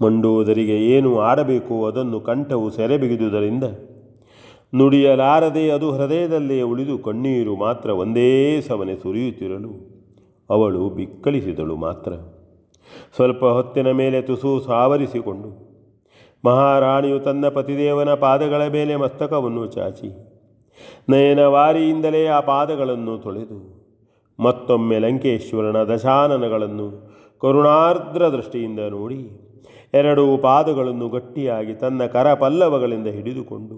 ಮಂಡೋದರಿಗೆ ಏನು ಆಡಬೇಕೋ ಅದನ್ನು ಕಂಠವು ಸೆರೆಬಿಗಿದುದರಿಂದ ನುಡಿಯಲಾರದೆ ಅದು ಹೃದಯದಲ್ಲೇ ಉಳಿದು ಕಣ್ಣೀರು ಮಾತ್ರ ಒಂದೇ ಸವನೆ ಸುರಿಯುತ್ತಿರಲು ಅವಳು ಬಿಕ್ಕಳಿಸಿದಳು ಮಾತ್ರ. ಸ್ವಲ್ಪ ಹೊತ್ತಿನ ಮೇಲೆ ತುಸು ಸಾವರಿಸಿಕೊಂಡು ಮಹಾರಾಣಿಯು ತನ್ನ ಪತಿದೇವನ ಪಾದಗಳ ಮೇಲೆ ಮಸ್ತಕವನ್ನು ಚಾಚಿ ನಯನವಾರಿಯಿಂದಲೇ ಆ ಪಾದಗಳನ್ನು ತೊಳೆದು ಮತ್ತೊಮ್ಮೆ ಲಂಕೇಶ್ವರನ ದಶಾನನಗಳನ್ನು ಕರುಣಾರ್ದ್ರ ದೃಷ್ಟಿಯಿಂದ ನೋಡಿ ಎರಡೂ ಪಾದಗಳನ್ನು ಗಟ್ಟಿಯಾಗಿ ತನ್ನ ಕರಪಲ್ಲವಗಳಿಂದ ಹಿಡಿದುಕೊಂಡು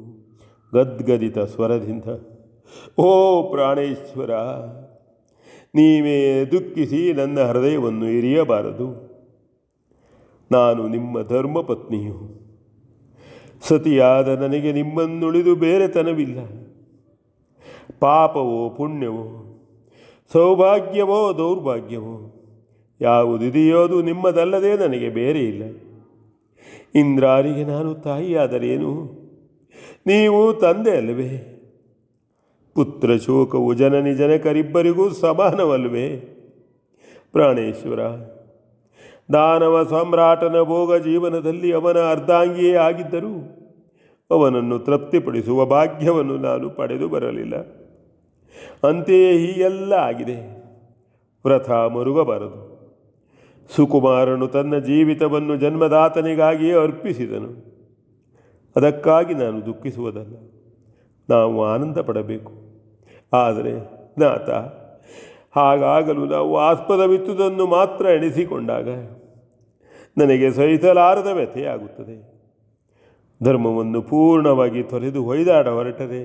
ಗದ್ಗದಿತ ಸ್ವರದಿಂದ, ಓ ಪ್ರಾಣೇಶ್ವರ, ನೀವೇ ದುಃಖಿಸಿ ನನ್ನ ಹೃದಯವನ್ನು ಇರಿಯಬಾರದು. ನಾನು ನಿಮ್ಮ ಧರ್ಮಪತ್ನಿಯು. ಸತಿಯಾದ ನನಗೆ ನಿಮ್ಮನ್ನುಳಿದು ಬೇರೆತನವಿಲ್ಲ. ಪಾಪವೋ ಪುಣ್ಯವೋ, ಸೌಭಾಗ್ಯವೋ ದೌರ್ಭಾಗ್ಯವೋ ಯಾವುದಿದೆಯೋ ಅದು ನಿಮ್ಮದಲ್ಲದೆ ನನಗೆ ಬೇರೆ ಇಲ್ಲ. ಇಂದ್ರಾರಿಗೆ ನಾನು ತಾಯಿಯಾದರೇನು, ನೀವು ತಂದೆ ಅಲ್ಲವೇ? ಪುತ್ರ ಶೋಕವು ಜನನಿ ಜನಕರಿಬ್ಬರಿಗೂ ಸಮಾನವಲ್ವೇ? ಪ್ರಾಣೇಶ್ವರ, ದಾನವ ಸಾಮ್ರಾಟನ ಭೋಗ ಜೀವನದಲ್ಲಿ ಅವನ ಅರ್ಧಾಂಗಿಯೇ ಆಗಿದ್ದರೂ ಅವನನ್ನು ತೃಪ್ತಿಪಡಿಸುವ ಭಾಗ್ಯವನ್ನು ನಾನು ಪಡೆದು ಬರಲಿಲ್ಲ. ಅಂತೆಯೇ ಹೀಗೆಲ್ಲ ಆಗಿದೆ. ವ್ರತ ಮರುಗಬಾರದು. ಸುಕುಮಾರನು ತನ್ನ ಜೀವಿತವನ್ನು ಜನ್ಮದಾತನಿಗಾಗಿಯೇ ಅರ್ಪಿಸಿದನು. ಅದಕ್ಕಾಗಿ ನಾನು ದುಃಖಿಸುವುದಲ್ಲ, ನಾವು ಆನಂದ ಪಡಬೇಕು. ಆದರೆ ನಾಥ, ಹಾಗಾಗಲು ನಾವು ಆಸ್ಪದವಿತ್ತುದನ್ನು ಮಾತ್ರ ಎಣಿಸಿಕೊಂಡಾಗ ನನಗೆ ಸಹಿಸಲಾರದ ವ್ಯಥೆಯಾಗುತ್ತದೆ. ಧರ್ಮವನ್ನು ಪೂರ್ಣವಾಗಿ ತೊರೆದು ಹೊಯ್ದಾಡ ಹೊರಟರೆ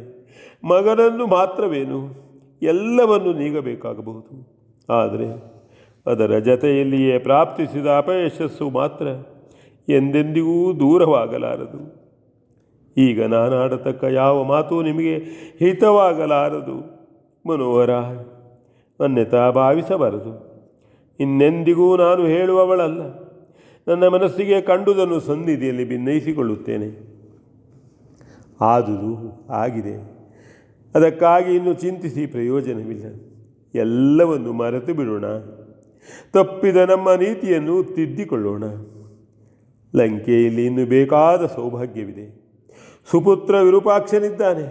ಮಗನನ್ನು ಮಾತ್ರವೇನು ಎಲ್ಲವನ್ನು ನೀಗಬೇಕಾಗಬಹುದು. ಆದರೆ ಅದರ ಜತೆಯಲ್ಲಿಯೇ ಪ್ರಾಪ್ತಿಸಿದ ಅಪಯಶಸ್ಸು ಮಾತ್ರ ಎಂದೆಂದಿಗೂ ದೂರವಾಗಲಾರದು. ಈಗ ನಾನಾಡತಕ್ಕ ಯಾವ ಮಾತು ನಿಮಗೆ ಹಿತವಾಗಲಾರದು ಮನೋಹರ, ಅನ್ಯತಾ ಭಾವಿಸಬಾರದು. ಇನ್ನೆಂದಿಗೂ ನಾನು ಹೇಳುವವಳಲ್ಲ. ನನ್ನ ಮನಸ್ಸಿಗೆ ಕಂಡುದನ್ನು ಸನ್ನಿಧಿಯಲ್ಲಿ ಭಿನ್ನಯಿಸಿಕೊಳ್ಳುತ್ತೇನೆ. ಆದುದು ಆಗಿದೆ. ಅದಕ್ಕಾಗಿ ಇನ್ನು ಚಿಂತಿಸಿ ಪ್ರಯೋಜನವಿಲ್ಲ. ಎಲ್ಲವನ್ನು ಮರೆತು ಬಿಡೋಣ. ತಪ್ಪಿದ ನಮ್ಮ ನೀತಿಯನ್ನು ತಿದ್ದಿಕೊಳ್ಳೋಣ. ಲಂಕೆಯಲ್ಲಿ ಇನ್ನು ಬೇಕಾದ ಸೌಭಾಗ್ಯವಿದೆ. ಸುಪುತ್ರ ವಿರೂಪಾಕ್ಷನಿದ್ದಾನೆ.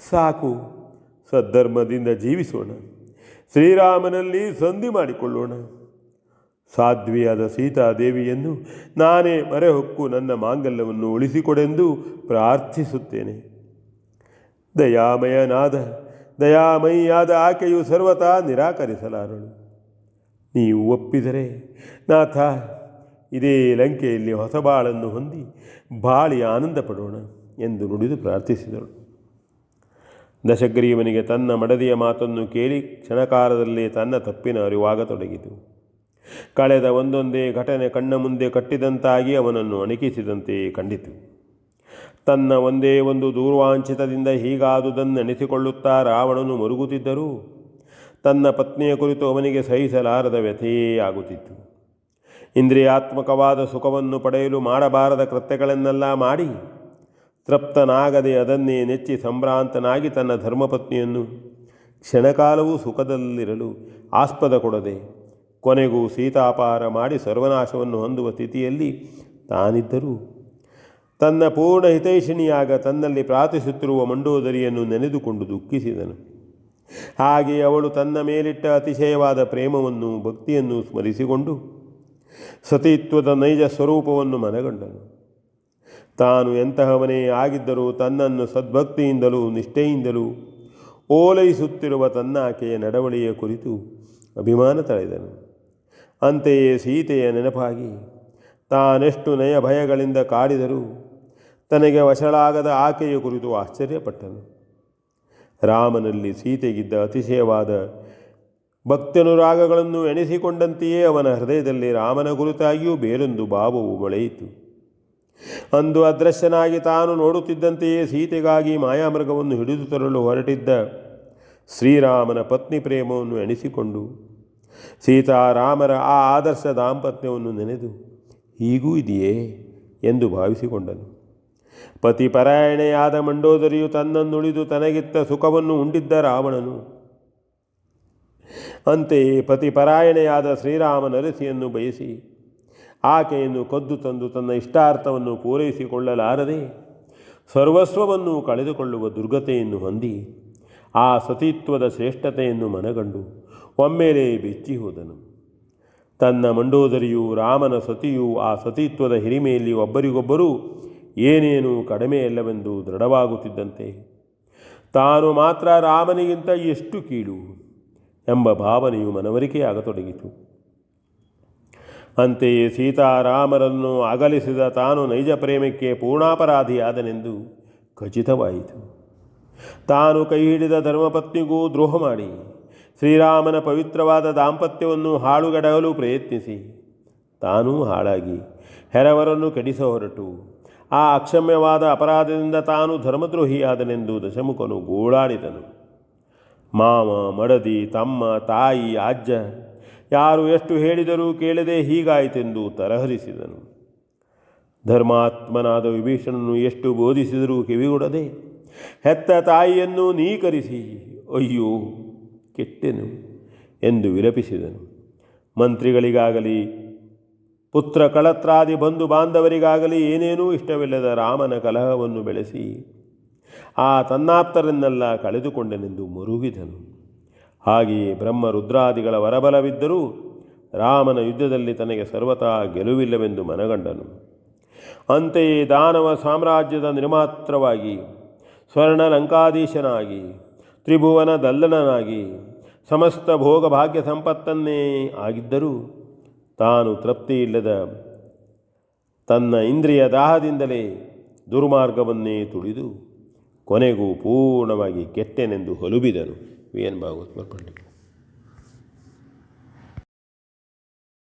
ಸಾಕು, ಸದ್ಧರ್ಮದಿಂದ ಜೀವಿಸೋಣ. ಶ್ರೀರಾಮನಲ್ಲಿ ಸಂಧಿ ಮಾಡಿಕೊಳ್ಳೋಣ. ಸಾಧ್ವಿಯಾದ ಸೀತಾದೇವಿಯನ್ನು ನಾನೇ ಮರೆಹೊಕ್ಕು ನನ್ನ ಮಾಂಗಲ್ಯವನ್ನು ಉಳಿಸಿಕೊಡೆಂದು ಪ್ರಾರ್ಥಿಸುತ್ತೇನೆ. ದಯಾಮಯಿಯಾದ ಆಕೆಯು ಸರ್ವತಾ ನಿರಾಕರಿಸಲಾರಳು. ನೀವು ಒಪ್ಪಿದರೆ ನಾಥ, ಇದೇ ಲಂಕೆಯಲ್ಲಿ ಹೊಸ ಬಾಳನ್ನು ಹೊಂದಿ ಬಾಳಿ ಆನಂದ ಪಡೋಣ ಎಂದು ನುಡಿದು ಪ್ರಾರ್ಥಿಸಿದಳು. ದಶಗ್ರೀವನಿಗೆ ತನ್ನ ಮಡದಿಯ ಮಾತನ್ನು ಕೇಳಿ ಕ್ಷಣಕಾಲದಲ್ಲೇ ತನ್ನ ತಪ್ಪಿನ ಅರಿವಾಗತೊಡಗಿತು. ಕಳೆದ ಒಂದೊಂದೇ ಘಟನೆ ಕಣ್ಣ ಮುಂದೆ ಕಟ್ಟಿದಂತಾಗಿ ಅವನನ್ನು ಅಣಕಿಸಿದಂತೆ ಕಂಡಿತು. ತನ್ನ ಒಂದೇ ಒಂದು ದೂರ್ವಾಂಚಿತದಿಂದ ಹೀಗಾದುದನ್ನೆನೆಸಿಕೊಳ್ಳುತ್ತಾ ರಾವಣನು ಮರುಗುತ್ತಿದ್ದರೂ ತನ್ನ ಪತ್ನಿಯ ಕುರಿತು ಅವನಿಗೆ ಸಹಿಸಲಾರದ ವ್ಯಥೆಯೇ ಆಗುತ್ತಿತ್ತು. ಇಂದ್ರಿಯಾತ್ಮಕವಾದ ಸುಖವನ್ನು ಪಡೆಯಲು ಮಾಡಬಾರದ ಕೃತ್ಯಗಳನ್ನೆಲ್ಲ ಮಾಡಿ ತೃಪ್ತನಾಗದೆ ಅದನ್ನೇ ನೆಚ್ಚಿ ಸಂಭ್ರಾಂತನಾಗಿ ತನ್ನ ಧರ್ಮಪತ್ನಿಯನ್ನು ಕ್ಷಣಕಾಲವೂ ಸುಖದಲ್ಲಿರಲು ಆಸ್ಪದ ಕೊಡದೆ ಕೊನೆಗೂ ಸೀತಾಪಾರ ಮಾಡಿ ಸರ್ವನಾಶವನ್ನು ಹೊಂದುವ ಸ್ಥಿತಿಯಲ್ಲಿ ತಾನಿದ್ದರೂ ತನ್ನ ಪೂರ್ಣ ಹಿತೈಷಿಣಿಯಾಗ ತನ್ನಲ್ಲಿ ಪ್ರಾರ್ಥಿಸುತ್ತಿರುವ ಮಂಡೋದರಿಯನ್ನು ನೆನೆದುಕೊಂಡು ದುಃಖಿಸಿದನು. ಹಾಗೆ ಅವಳು ತನ್ನ ಮೇಲಿಟ್ಟ ಅತಿಶಯವಾದ ಪ್ರೇಮವನ್ನು ಭಕ್ತಿಯನ್ನು ಸ್ಮರಿಸಿಕೊಂಡು ಸತೀತ್ವದ ನೈಜ ಸ್ವರೂಪವನ್ನು ಮನಗಂಡನು. ತಾನು ಎಂತಹವನೇ ಆಗಿದ್ದರೂ ತನ್ನನ್ನು ಸದ್ಭಕ್ತಿಯಿಂದಲೂ ನಿಷ್ಠೆಯಿಂದಲೂ ಓಲೈಸುತ್ತಿರುವ ತನ್ನಾಕೆಯ ನಡವಳಿಯ ಕುರಿತು ಅಭಿಮಾನ ತಳೆದನು. ಅಂತೆಯೇ ಸೀತೆಯ ನೆನಪಾಗಿ ತಾನೆಷ್ಟು ನಯ ಭಯಗಳಿಂದ ಕಾಡಿದರೂ ತನಗೆ ವಶಳಾಗದ ಆಕೆಯ ಕುರಿತು ಆಶ್ಚರ್ಯಪಟ್ಟನು. ರಾಮನಲ್ಲಿ ಸೀತೆಗಿದ್ದ ಅತಿಶಯವಾದ ಭಕ್ತ್ಯನುರಾಗಗಳನ್ನು ಎಣಿಸಿಕೊಂಡಂತೆಯೇ ಅವನ ಹೃದಯದಲ್ಲಿ ರಾಮನ ಕುರಿತಾಗಿಯೂ ಬೇರೊಂದು ಭಾವವು ಮೊಳೆಯಿತು. ಅಂದು ಅದೃಶ್ಯನಾಗಿ ತಾನು ನೋಡುತ್ತಿದ್ದಂತೆಯೇ ಸೀತೆಗಾಗಿ ಮಾಯಾಮೃಗವನ್ನು ಹಿಡಿದು ತರಲು ಹೊರಟಿದ್ದ ಶ್ರೀರಾಮನ ಪತ್ನಿ ಪ್ರೇಮವನ್ನು ಎಣಿಸಿಕೊಂಡು ಸೀತಾರಾಮರ ಆ ಆದರ್ಶ ದಾಂಪತ್ಯವನ್ನು ನೆನೆದು ಹೀಗೂ ಇದೆಯೇ ಎಂದು ಭಾವಿಸಿಕೊಂಡನು. ಪತಿಪರಾಯಣೆಯಾದ ಮಂಡೋದರಿಯು ತನ್ನನ್ನುಳಿದು ತನಗಿತ್ತ ಸುಖವನ್ನು ಉಂಡಿದ್ದ ರಾವಣನು ಅಂತೆಯೇ ಪತಿಪರಾಯಣೆಯಾದ ಶ್ರೀರಾಮನ ಅರಸಿಯನ್ನು ಬಯಸಿ ಆಕೆಯನ್ನು ಕದ್ದು ತಂದು ತನ್ನ ಇಷ್ಟಾರ್ಥವನ್ನು ಪೂರೈಸಿಕೊಳ್ಳಲಾರದೆ ಸರ್ವಸ್ವವನ್ನು ಕಳೆದುಕೊಳ್ಳುವ ದುರ್ಗತೆಯನ್ನು ಹೊಂದಿ ಆ ಸತೀತ್ವದ ಶ್ರೇಷ್ಠತೆಯನ್ನು ಮನಗಂಡು ಒಮ್ಮೆಲೇ ಬೆಚ್ಚಿ ಹೋದನು. ತನ್ನ ಮಂಡೋದರಿಯು ರಾಮನ ಸತಿಯು ಆ ಸತೀತ್ವದ ಹಿರಿಮೆಯಲ್ಲಿ ಒಬ್ಬರಿಗೊಬ್ಬರೂ ಏನೇನೂ ಕಡಿಮೆಯಲ್ಲವೆಂದು ದೃಢವಾಗುತ್ತಿದ್ದಂತೆ ತಾನು ಮಾತ್ರ ರಾಮನಿಗಿಂತ ಎಷ್ಟು ಕೀಳು ಎಂಬ ಭಾವನೆಯು ಮನವರಿಕೆಯಾಗತೊಡಗಿತು. ಅಂತೆಯೇ ಸೀತಾರಾಮರನ್ನು ಅಗಲಿಸಿದ ತಾನು ನೈಜ ಪ್ರೇಮಕ್ಕೆ ಪೂರ್ಣಾಪರಾಧಿಯಾದನೆಂದು ಖಚಿತವಾಯಿತು. ತಾನು ಕೈ ಹಿಡಿದ ಧರ್ಮಪತ್ನಿಗೂ ದ್ರೋಹ ಮಾಡಿ ಶ್ರೀರಾಮನ ಪವಿತ್ರವಾದ ದಾಂಪತ್ಯವನ್ನು ಹಾಳುಗೆಡವಲು ಪ್ರಯತ್ನಿಸಿ ತಾನೂ ಹಾಳಾಗಿ ಹೆರವರನ್ನು ಕೆಡಿಸ ಹೊರಟು ಆ ಅಕ್ಷಮ್ಯವಾದ ಅಪರಾಧದಿಂದ ತಾನು ಧರ್ಮದ್ರೋಹಿಯಾದನೆಂದು ದಶಮುಖನು ಗೋಳಾಡಿದನು. ಮಾವ, ಮಡದಿ, ತಮ್ಮ, ತಾಯಿ, ಅಜ್ಜ ಯಾರು ಎಷ್ಟು ಹೇಳಿದರೂ ಕೇಳದೆ ಹೀಗಾಯಿತೆಂದು ತರಹರಿಸಿದನು. ಧರ್ಮಾತ್ಮನಾದ ವಿಭೀಷಣನು ಎಷ್ಟು ಬೋಧಿಸಿದರೂ ಕಿವಿಗೊಡದೆ ಹೆತ್ತ ತಾಯಿಯನ್ನು ನೀಕರಿಸಿ ಅಯ್ಯೋ ಕೆಟ್ಟೆನು ಎಂದು ವಿಲಪಿಸಿದನು. ಮಂತ್ರಿಗಳಿಗಾಗಲಿ ಪುತ್ರ ಕಳತ್ರಾದಿ ಬಂಧು ಬಾಂಧವರಿಗಾಗಲಿ ಏನೇನೂ ಇಷ್ಟವಿಲ್ಲದ ರಾಮನ ಕಲಹವನ್ನು ಬೆಳೆಸಿ ಆ ತನ್ನಾಪ್ತರನ್ನೆಲ್ಲ ಕಳೆದುಕೊಂಡನೆಂದು ಮರುಗಿದನು. ಹಾಗೆಯೇ ಬ್ರಹ್ಮ ರುದ್ರಾದಿಗಳ ವರಬಲವಿದ್ದರೂ ರಾಮನ ಯುದ್ಧದಲ್ಲಿ ತನಗೆ ಸರ್ವತಾ ಗೆಲುವಿಲ್ಲವೆಂದು ಮನಗಂಡನು. ಅಂತೆಯೇ ದಾನವ ಸಾಮ್ರಾಜ್ಯದ ನಿರ್ಮಾತ್ರವಾಗಿ ಸ್ವರ್ಣ ಲಂಕಾಧೀಶನಾಗಿ ತ್ರಿಭುವನ ದಲ್ಲನನಾಗಿ ಸಮಸ್ತ ಭೋಗಭಾಗ್ಯ ಸಂಪತ್ತನ್ನೇ ಆಗಿದ್ದರೂ ತಾನು ತೃಪ್ತಿಯಿಲ್ಲದ ತನ್ನ ಇಂದ್ರಿಯ ದಾಹದಿಂದಲೇ ದುರ್ಮಾರ್ಗವನ್ನೇ ತುಳಿದು ಕೊನೆಗೂ ಪೂರ್ಣವಾಗಿ ಕೆಟ್ಟೆನೆಂದು ಹೊಲುಬಿದನು. V N Bhagwat Pandit.